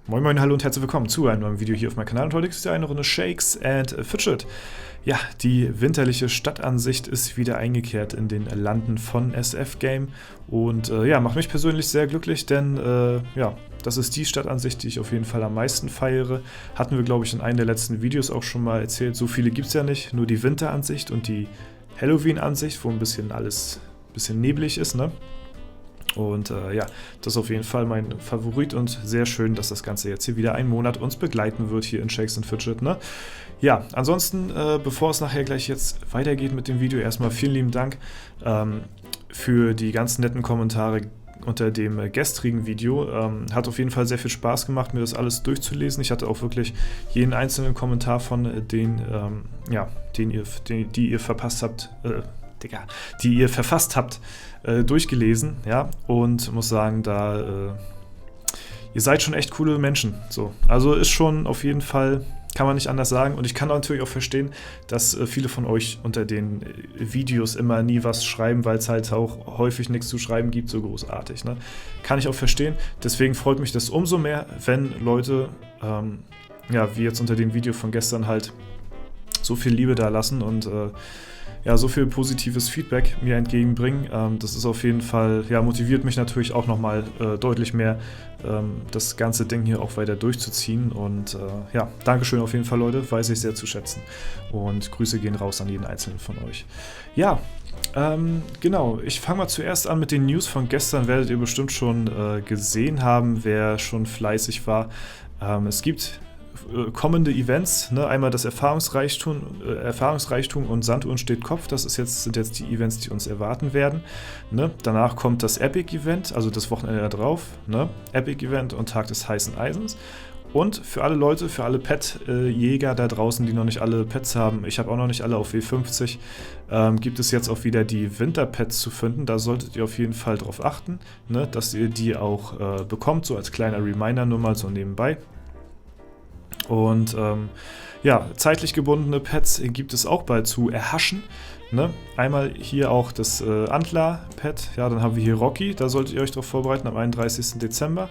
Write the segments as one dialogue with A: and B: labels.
A: Moin Moin, hallo und herzlich willkommen zu einem neuen Video hier auf meinem Kanal. Und heute ist ja eine Runde Shakes and Fidget. Ja, die winterliche Stadtansicht ist wieder eingekehrt in den Landen von SF Game. Und ja, macht mich persönlich sehr glücklich, denn ja, das ist die Stadtansicht, die ich auf jeden Fall am meisten feiere. Hatten wir, glaube ich, in einem der letzten Videos auch schon mal erzählt. So viele gibt es ja nicht, nur die Winteransicht und die Halloween-Ansicht, wo ein bisschen alles neblig ist, ne? Und ja, das ist auf jeden Fall mein Favorit und sehr schön, dass das Ganze jetzt hier wieder einen Monat uns begleiten wird hier in Shakes and Fidget, ne? Ja, ansonsten, bevor es nachher gleich jetzt weitergeht mit dem Video, erstmal vielen lieben Dank für die ganz netten Kommentare unter dem gestrigen Video. Hat auf jeden Fall sehr viel Spaß gemacht, mir das alles durchzulesen. Ich hatte auch wirklich jeden einzelnen Kommentar von denen, ja, die ihr verpasst habt, die ihr verfasst habt, durchgelesen, ja, und muss sagen, ihr seid schon echt coole Menschen, so. Also ist schon auf jeden Fall, kann man nicht anders sagen, und ich kann natürlich auch verstehen, dass viele von euch unter den Videos immer nie was schreiben, weil es halt auch häufig nichts zu schreiben gibt, so großartig, ne? Kann ich auch verstehen, deswegen freut mich das umso mehr, wenn Leute, ja, wie jetzt unter dem Video von gestern halt, so viel Liebe da lassen und ja, so viel positives Feedback mir entgegenbringen. Das ist auf jeden Fall, ja, motiviert mich natürlich auch nochmal deutlich mehr, das ganze Ding hier auch weiter durchzuziehen. Und ja, Dankeschön auf jeden Fall, Leute, weiß ich sehr zu schätzen. Und Grüße gehen raus an jeden einzelnen von euch. Ja, genau, ich fange mal zuerst an mit den News von gestern, werdet ihr bestimmt schon gesehen haben, wer schon fleißig war. Es gibt kommende Events, ne? Einmal das Erfahrungsreichtum und Sanduhren steht Kopf, sind jetzt die Events, die uns erwarten werden. Ne? Danach kommt das Epic-Event, also das Wochenende da drauf, ne? Epic-Event und Tag des heißen Eisens. Und für alle Leute, für alle Pet-Jäger da draußen, die noch nicht alle Pets haben, ich habe auch noch nicht alle auf W50, gibt es jetzt auch wieder die Winter-Pets zu finden. Da solltet ihr auf jeden Fall drauf achten, ne? Dass ihr die auch bekommt, so als kleiner Reminder nur mal so nebenbei. Und ja, zeitlich gebundene Pets gibt es auch bald zu erhaschen. Ne? Einmal hier auch das Antler-Pet, ja, dann haben wir hier Rocky, da solltet ihr euch darauf vorbereiten, am 31. Dezember.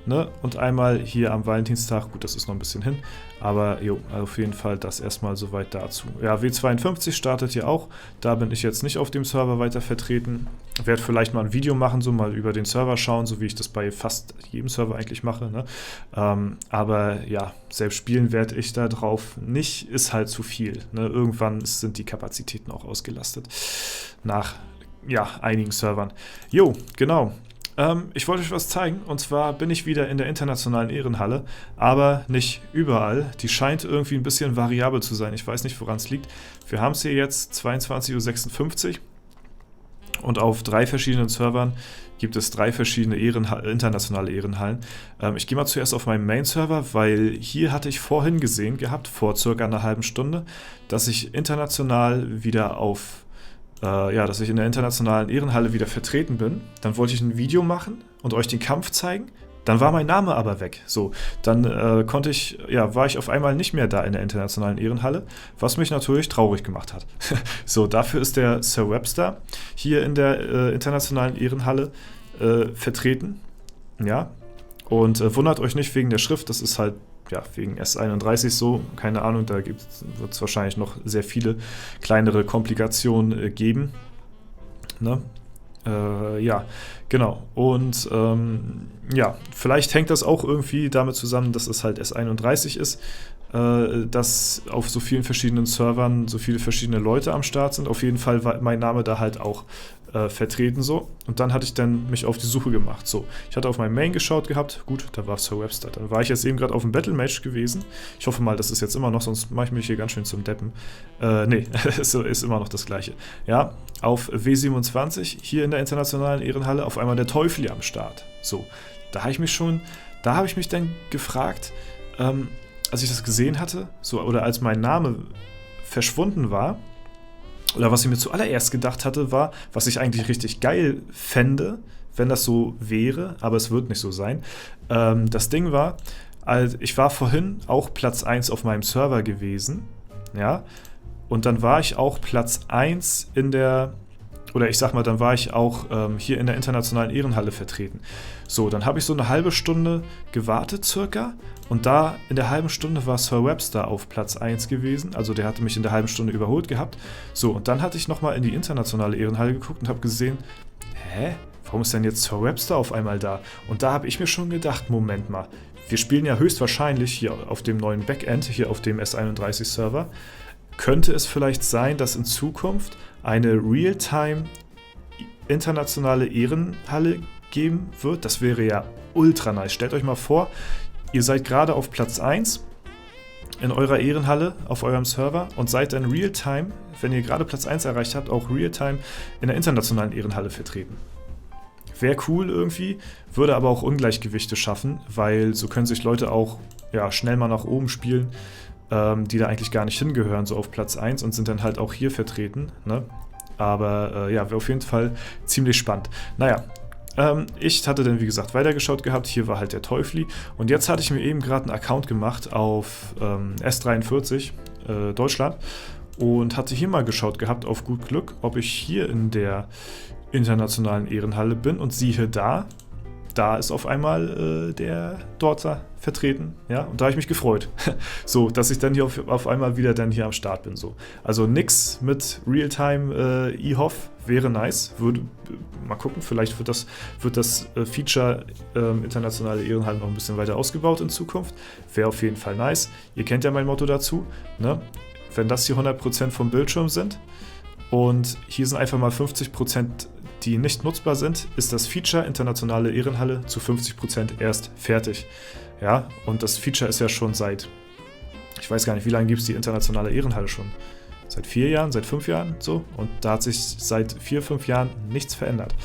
A: Ne? Und einmal hier am Valentinstag, gut, das ist noch ein bisschen hin, aber jo, auf jeden Fall das erstmal soweit dazu. Ja, W52 startet hier auch, da bin ich jetzt nicht auf dem Server weiter vertreten. Werde vielleicht mal ein Video machen, so mal über den Server schauen, so wie ich das bei fast jedem Server eigentlich mache. Ne? Aber ja, selbst spielen werde ich da drauf nicht, ist halt zu viel. Ne? Irgendwann sind die Kapazitäten auch ausgelastet nach, ja, einigen Servern. Jo, genau. Ich wollte euch was zeigen, und zwar bin ich wieder in der internationalen Ehrenhalle, aber nicht überall. Die scheint irgendwie ein bisschen variabel zu sein. Ich weiß nicht, woran es liegt. Wir haben es hier jetzt 22:56 Uhr und auf 3 verschiedenen Servern gibt es 3 verschiedene internationale Ehrenhallen. Ich gehe mal zuerst auf meinen Main-Server, weil hier hatte ich vorhin gesehen gehabt, vor circa einer halben Stunde, dass ich international wieder ja, dass ich in der internationalen Ehrenhalle wieder vertreten bin. Dann wollte ich ein Video machen und euch den Kampf zeigen. Dann war mein Name aber weg. So, dann war ich auf einmal nicht mehr da in der internationalen Ehrenhalle, was mich natürlich traurig gemacht hat. So, dafür ist der Sir Webster hier in der internationalen Ehrenhalle vertreten. Ja, und wundert euch nicht wegen der Schrift, das ist halt, ja, wegen S31 so, keine Ahnung, da wird es wahrscheinlich noch sehr viele kleinere Komplikationen geben. Ne? Ja, genau. Und ja, vielleicht hängt das auch irgendwie damit zusammen, dass es halt S31 ist, dass auf so vielen verschiedenen Servern so viele verschiedene Leute am Start sind. Auf jeden Fall war mein Name da halt auch vertreten so. Und dann hatte ich dann mich auf die Suche gemacht. So, ich hatte auf mein Main geschaut gehabt. Gut, da war Sir Webster. Dann war ich jetzt eben gerade auf dem Battle Match gewesen. Ich hoffe mal, das ist jetzt immer noch, sonst mache ich mich hier ganz schön zum Deppen. Nee, es ist immer noch das Gleiche. Ja, auf W27, hier in der internationalen Ehrenhalle, auf einmal der Teufel am Start. So, da habe ich mich dann gefragt, als ich das gesehen hatte, so, oder als mein Name verschwunden war, oder was ich mir zuallererst gedacht hatte, war, was ich eigentlich richtig geil fände, wenn das so wäre, aber es wird nicht so sein. Das Ding war, ich war vorhin auch Platz 1 auf meinem Server gewesen, ja, Und dann war ich auch Platz 1 in der, oder ich sag mal, dann war ich auch hier in der internationalen Ehrenhalle vertreten. So, dann habe ich so eine halbe Stunde gewartet circa und da in der halben Stunde war Sir Webster auf Platz 1 gewesen, also der hatte mich in der halben Stunde überholt gehabt. So, und dann hatte ich nochmal in die internationale Ehrenhalle geguckt und habe gesehen, hä? Warum ist denn jetzt Sir Webster auf einmal da? Und da habe ich mir schon gedacht, Moment mal, wir spielen ja höchstwahrscheinlich hier auf dem neuen Backend, hier auf dem S31-Server. Könnte es vielleicht sein, dass in Zukunft eine Realtime internationale Ehrenhalle geben wird? Das wäre ja ultra nice. Stellt euch mal vor, ihr seid gerade auf Platz 1 in eurer Ehrenhalle auf eurem Server und seid dann Realtime, wenn ihr gerade Platz 1 erreicht habt, auch Realtime in der internationalen Ehrenhalle vertreten. Wäre cool irgendwie, würde aber auch Ungleichgewichte schaffen, weil so können sich Leute auch schnell mal nach oben spielen, die da eigentlich gar nicht hingehören, so auf Platz 1 und sind dann halt auch hier vertreten. Ne? Aber wäre auf jeden Fall ziemlich spannend. Naja, ich hatte dann wie gesagt weitergeschaut gehabt, hier war halt der Teufli und jetzt hatte ich mir eben gerade einen Account gemacht auf S43 Deutschland und hatte hier mal geschaut gehabt auf gut Glück, ob ich hier in der internationalen Ehrenhalle bin und siehe da ist auf einmal der Dorzer vertreten, ja, und da habe ich mich gefreut, so, dass ich dann hier auf einmal wieder dann hier am Start bin, so. Also nix mit Realtime eHof wäre nice, würde mal gucken, vielleicht wird das Feature internationale Ehrenhalle noch ein bisschen weiter ausgebaut in Zukunft, wäre auf jeden Fall nice. Ihr kennt ja mein Motto dazu, ne? Wenn das hier 100% vom Bildschirm sind und hier sind einfach mal 50%, die nicht nutzbar sind, ist das Feature internationale Ehrenhalle zu 50% erst fertig. Ja, und das Feature ist ja schon seit, ich weiß gar nicht, wie lange gibt es die internationale Ehrenhalle schon? Seit 4 Jahren, seit 5 Jahren, so. Und da hat sich seit 4, 5 Jahren nichts verändert.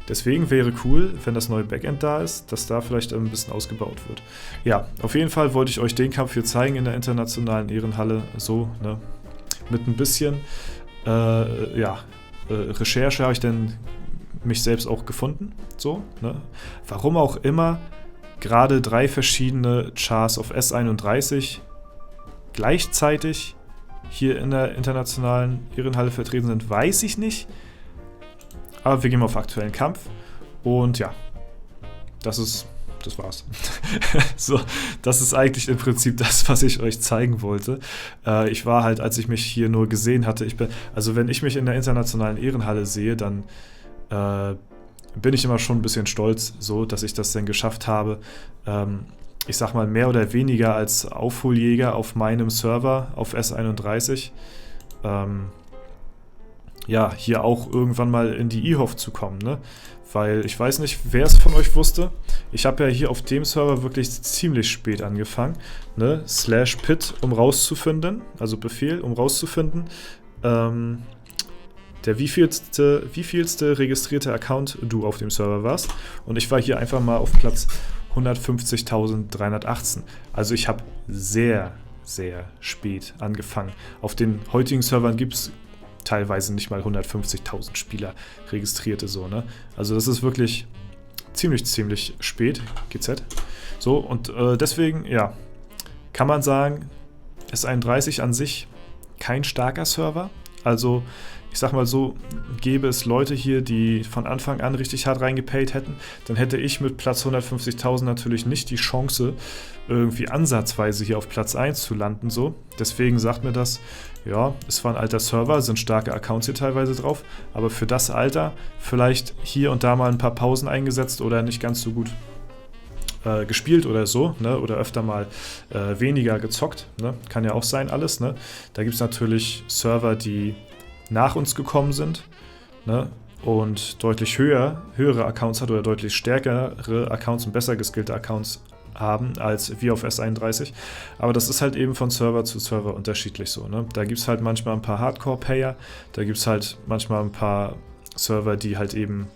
A: Deswegen wäre cool, wenn das neue Backend da ist, dass da vielleicht ein bisschen ausgebaut wird. Ja, auf jeden Fall wollte ich euch den Kampf hier zeigen in der internationalen Ehrenhalle, so, ne, mit ein bisschen, Recherche habe ich dann mich selbst auch gefunden, so, ne? Warum auch immer gerade 3 verschiedene Chars auf S31 gleichzeitig hier in der internationalen Ehrenhalle vertreten sind, weiß ich nicht. Aber wir gehen mal auf aktuellen Kampf und ja, das war's. So, das ist eigentlich im Prinzip das, was ich euch zeigen wollte. Ich war halt, als ich mich hier nur gesehen hatte, also wenn ich mich in der internationalen Ehrenhalle sehe, dann bin ich immer schon ein bisschen stolz, so, dass ich das denn geschafft habe. Ich sag mal, mehr oder weniger als Aufholjäger auf meinem Server auf S31. Hier auch irgendwann mal in die eHof zu kommen, ne? Weil ich weiß nicht, wer es von euch wusste. Ich habe ja hier auf dem Server wirklich ziemlich spät angefangen, ne? /pit, um rauszufinden, also Befehl, um rauszufinden, der wievielste registrierte Account du auf dem Server warst. Und ich war hier einfach mal auf Platz 150.318. Also ich habe sehr, sehr spät angefangen. Auf den heutigen Servern gibt es teilweise nicht mal 150.000 Spieler registrierte, so, ne? Also das ist wirklich ziemlich spät, GZ. So, und deswegen, ja, kann man sagen, S31 an sich kein starker Server. Also, ich sag mal so, gäbe es Leute hier, die von Anfang an richtig hart reingepayt hätten, dann hätte ich mit Platz 150.000 natürlich nicht die Chance, irgendwie ansatzweise hier auf Platz 1 zu landen, so. Deswegen sagt mir das, ja, es war ein alter Server, sind starke Accounts hier teilweise drauf, aber für das Alter vielleicht hier und da mal ein paar Pausen eingesetzt oder nicht ganz so gut gespielt oder so, ne? Oder öfter mal weniger gezockt, ne? Kann ja auch sein alles, ne? Da gibt es natürlich Server, die nach uns gekommen sind, ne? Und deutlich höhere Accounts hat oder deutlich stärkere Accounts und besser geskillte Accounts haben als wir auf S31. Aber das ist halt eben von Server zu Server unterschiedlich so, ne? Da gibt es halt manchmal ein paar Hardcore-Payer, da gibt es halt manchmal ein paar Server, die halt eben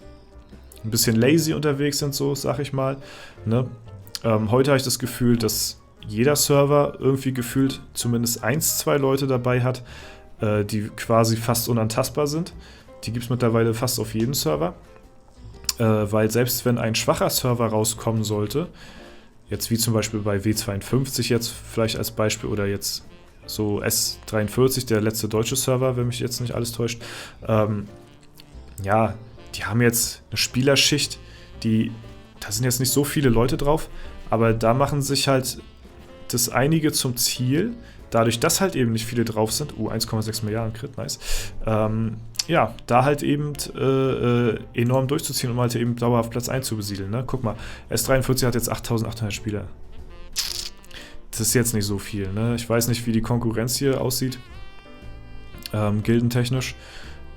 A: ein bisschen lazy unterwegs sind, so sag ich mal, ne? Heute habe ich das Gefühl, dass jeder Server irgendwie gefühlt zumindest 1, 2 Leute dabei hat, die quasi fast unantastbar sind. Die gibt es mittlerweile fast auf jedem Server, weil selbst wenn ein schwacher Server rauskommen sollte, jetzt wie zum Beispiel bei W52 jetzt vielleicht als Beispiel oder jetzt so S43, der letzte deutsche Server, wenn mich jetzt nicht alles täuscht. Ja, die haben jetzt eine Spielerschicht, da sind jetzt nicht so viele Leute drauf, aber da machen sich halt das einige zum Ziel, dadurch, dass halt eben nicht viele drauf sind, 1,6 Milliarden Crit, nice, ja, da halt eben enorm durchzuziehen, um halt eben dauerhaft Platz 1 zu besiedeln, ne? Guck mal, S43 hat jetzt 8800 Spieler. Das ist jetzt nicht so viel, ne? Ich weiß nicht, wie die Konkurrenz hier aussieht, gildentechnisch.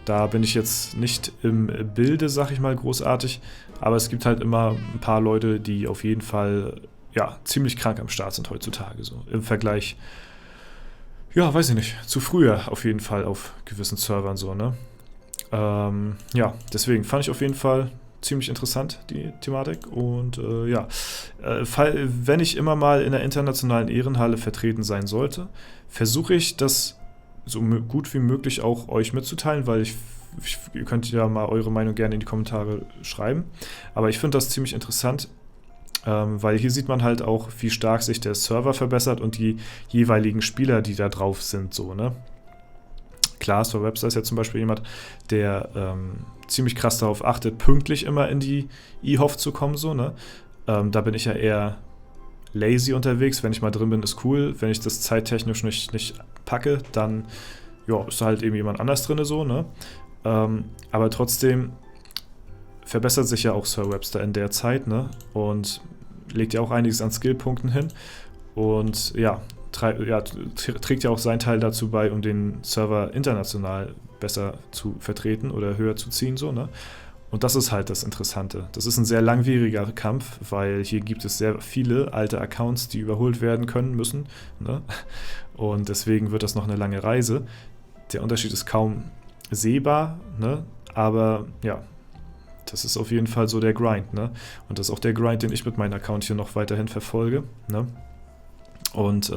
A: Da bin ich jetzt nicht im Bilde, sag ich mal, großartig, aber es gibt halt immer ein paar Leute, die auf jeden Fall, ja, ziemlich krank am Start sind heutzutage, so im Vergleich, ja, weiß ich nicht, zu früher auf jeden Fall auf gewissen Servern so, ne? Ja, deswegen fand ich auf jeden Fall ziemlich interessant, die Thematik. Und ja, wenn ich immer mal in der internationalen Ehrenhalle vertreten sein sollte, versuche ich das so gut wie möglich auch euch mitzuteilen, weil ihr könnt ja mal eure Meinung gerne in die Kommentare schreiben. Aber ich finde das ziemlich interessant, weil hier sieht man halt auch, wie stark sich der Server verbessert und die jeweiligen Spieler, die da drauf sind, so, ne? Klar, SoWebster ist ja zum Beispiel jemand, der ziemlich krass darauf achtet, pünktlich immer in die eHof zu kommen, so, ne? Da bin ich ja eher lazy unterwegs. Wenn ich mal drin bin, ist cool. Wenn ich das zeittechnisch nicht packe, dann ja, ist da halt eben jemand anders drin, so, ne? Aber trotzdem verbessert sich ja auch SoWebster in der Zeit, ne? Und legt ja auch einiges an Skillpunkten hin. Und ja, trägt ja auch seinen Teil dazu bei, um den Server international besser zu vertreten oder höher zu ziehen, so, ne? Und das ist halt das Interessante. Das ist ein sehr langwieriger Kampf, weil hier gibt es sehr viele alte Accounts, die überholt werden können müssen, ne? Und deswegen wird das noch eine lange Reise. Der Unterschied ist kaum sehbar, ne? Aber ja, das ist auf jeden Fall so der Grind, ne? Und das ist auch der Grind, den ich mit meinem Account hier noch weiterhin verfolge, ne? Und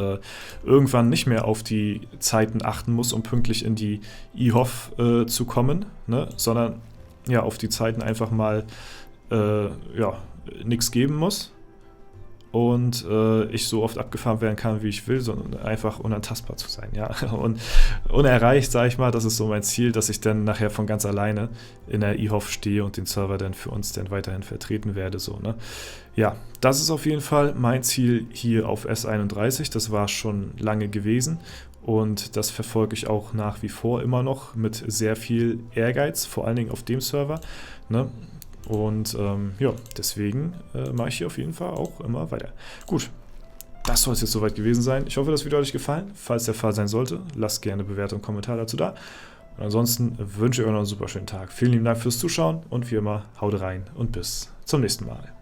A: irgendwann nicht mehr auf die Zeiten achten muss, um pünktlich in die eHof zu kommen, ne? Sondern ja, auf die Zeiten einfach mal ja, nichts geben muss und ich so oft abgefahren werden kann, wie ich will, sondern einfach unantastbar zu sein, ja. Und unerreicht, sage ich mal, das ist so mein Ziel, dass ich dann nachher von ganz alleine in der eHof stehe und den Server dann für uns dann weiterhin vertreten werde, so, ne. Ja, das ist auf jeden Fall mein Ziel hier auf S31, das war schon lange gewesen und das verfolge ich auch nach wie vor immer noch mit sehr viel Ehrgeiz, vor allen Dingen auf dem Server, ne. Und ja, deswegen mache ich hier auf jeden Fall auch immer weiter. Gut, das soll es jetzt soweit gewesen sein. Ich hoffe, das Video hat euch gefallen. Falls der Fall sein sollte, lasst gerne eine Bewertung und Kommentar dazu da. Und ansonsten wünsche ich euch noch einen super schönen Tag. Vielen lieben Dank fürs Zuschauen und wie immer, haut rein und bis zum nächsten Mal.